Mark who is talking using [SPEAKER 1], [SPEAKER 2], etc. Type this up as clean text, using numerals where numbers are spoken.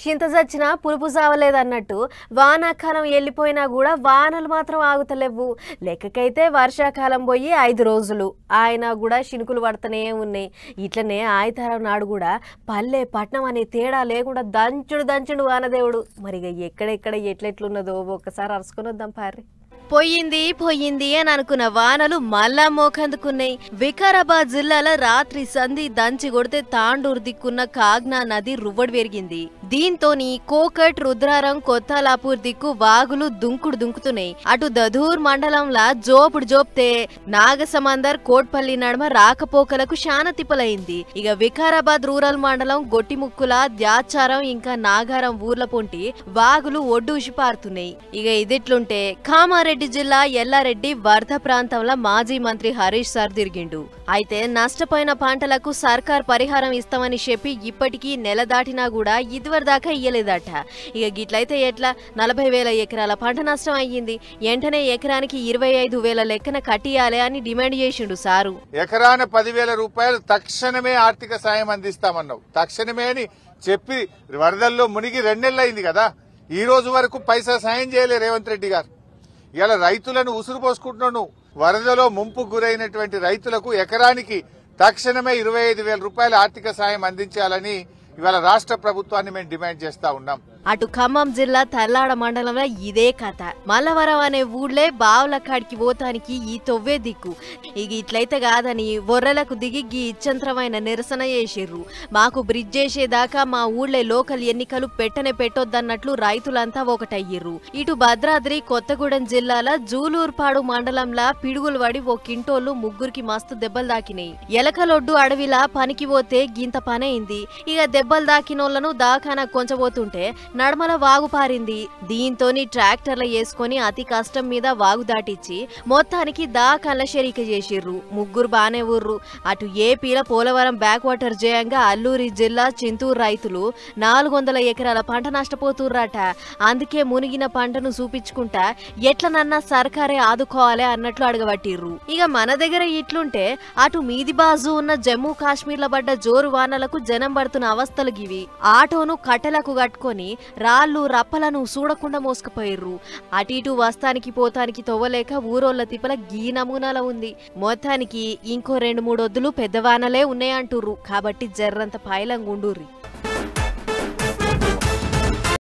[SPEAKER 1] చింత చచ్చినా పులుపు సావలేదన్నట్టు వానాకాలం వెళ్ళిపోయినా కూడా వానలు మాత్రం ఆగుతలేవు. లెక్కకైతే వర్షాకాలం పోయి 5 రోజులు ఆయన కూడా చినుకులు పడుతూనే ఉన్నాయి. ఇట్లనే ఆయితారం నాడు కూడా పల్లె పట్నం అనే తేడా లేకుండా దంచుడు వానదేవుడు. మరి ఎక్కడెక్కడ ఎట్లెట్లున్నదో ఒక్కసారి అరుసుకొని వద్దాం పారి. పోయింది అని అనుకున్న వానలు మళ్ళా మోకందుకున్నాయి. వికారాబాద్ జిల్లాలో రాత్రి సంధి దంచి కొడితే తాండూరు దిక్కున్న కాగ్నా నది రువ్వడి పెరిగింది. దీంతోని కోకట్, రుద్రారం, కొత్తలాపూర్ దిక్కు వాగులు దుంకుతున్నాయి. అటు దధూర్ మండలంలా జోపుడు జోప్తే నాగసమందర్, కోట్పల్లి నడుమ రాకపోకలకు శాన తిప్పలైంది. ఇక వికారాబాద్ రూరల్ మండలం గొట్టిముక్కుల, ద్యాచారం ఇంకా నాగారం ఊర్ల పొంటి వాగులు ఒడ్డూసి పారుతున్నాయి. ఇక ఇదిట్లుంటే కామారెడ్డి జిల్లా ఎల్లారెడ్డి వరద ప్రాంతంలో మాజీ మంత్రి హరీష్ సార్ తిరిగిండు. అయితే నష్టపోయిన పంటలకు సర్కార్ పరిహారం ఇస్తామని చెప్పి ఇప్పటికీ నెల దాటినా కూడా ఇదివరదాకా ఇయ్యలేదట. ఇక గిట్లయితే ఎట్లా? 40,000 ఎకరాల పంట నష్టం అయ్యింది. వెంటనే ఎకరానికి 25,000 లెక్కన కట్టియాలి అని డిమాండ్ చేసిండు సారు.
[SPEAKER 2] ఎకరాన 10,000 రూపాయలు తక్షణమే ఆర్థిక సాయం అందిస్తామన్నావు. తక్షణమే అని చెప్పి వరదల్లో మునిగి 2 నెలలు అయింది కదా. ఈ రోజు వరకు పైసా సాయం చేయలే రేవంత్ రెడ్డి గారు. ఇలా రైతులను ఉసురు పోసుకుంటున్నాను. వరదలో ముంపుకు గురైనటువంటి రైతులకు ఎకరానికి తక్షణమే 25,000 రూపాయల ఆర్థిక సాయం అందించాలని ఇవాళ రాష్ట్ర ప్రభుత్వాన్ని మేము డిమాండ్ చేస్తా ఉన్నాం.
[SPEAKER 1] అటు ఖమ్మం జిల్లా తర్లాడ మండలంలో ఇదే కథ. మల్లవరం అనే ఊళ్ళే బావుల కాడికి పోతానికి ఈ తొవ్వే దిక్కు. ఇక ఇట్లయితే కాదని ఒర్రెలకు దిగి ఇచ్చంత్రమైన నిరసన చేసిర్రు. మాకు బ్రిడ్జ్ చేసేదాకా మా ఊళ్ళే లోకల్ ఎన్నికలు పెట్టొద్దన్నట్లు రైతులంతా ఒకటయ్యిర్రు. ఇటు భద్రాద్రి కొత్తగూడెం జిల్లాల జూలూర్పాడు మండలంలా పిడుగులు పడి ఓ కింటోళ్లు 3కి మస్తు దెబ్బలు దాకినాయి. ఎలకలొడ్డు అడవిలా పనికి పోతే గింత పనైంది. ఇక దెబ్బలు దాకినోళ్లను దాఖానా కొంచబోతుంటే నడమల వాగు పారింది. దీంతోని ట్రాక్టర్ల వేసుకుని అతి కష్టం మీద వాగు దాటిచ్చి మొత్తానికి దాఖాన్ల షరీక చేసిర్రు. 3 బానే ఊర్రు. అటు ఏపీల పోలవరం బ్యాక్ వాటర్ జయంగా అల్లూరి జిల్లా చింతూరు రైతులు 400 ఎకరాల పంట నష్టపోతుర్రట. అందుకే మునిగిన పంటను చూపించుకుంటా ఎట్లనన్నా సర్కారే ఆదుకోవాలి అన్నట్లు అడగబట్టిర్రు. ఇక మన దగ్గర ఇట్లుంటే అటు మీది బాజు ఉన్న జమ్మూ కాశ్మీర్ల పడ్డ జోరు వానలకు జనం పడుతున్న అవస్థలు గివి. ఆటోను కట్టెలకు కట్టుకొని రాళ్లు రప్పలను చూడకుండా మోసుకుపోయిర్రు. అటు ఇటు వస్తానికి పోతానికి తవ్వలేక ఊరోళ్ల తిప్పల గీ నమూనాల ఉంది. మొత్తానికి ఇంకో 2-3 వద్దులు పెద్దవానలే ఉన్నాయంటుర్రు. కాబట్టి జర్రంత పాయలంగుండుర్రి.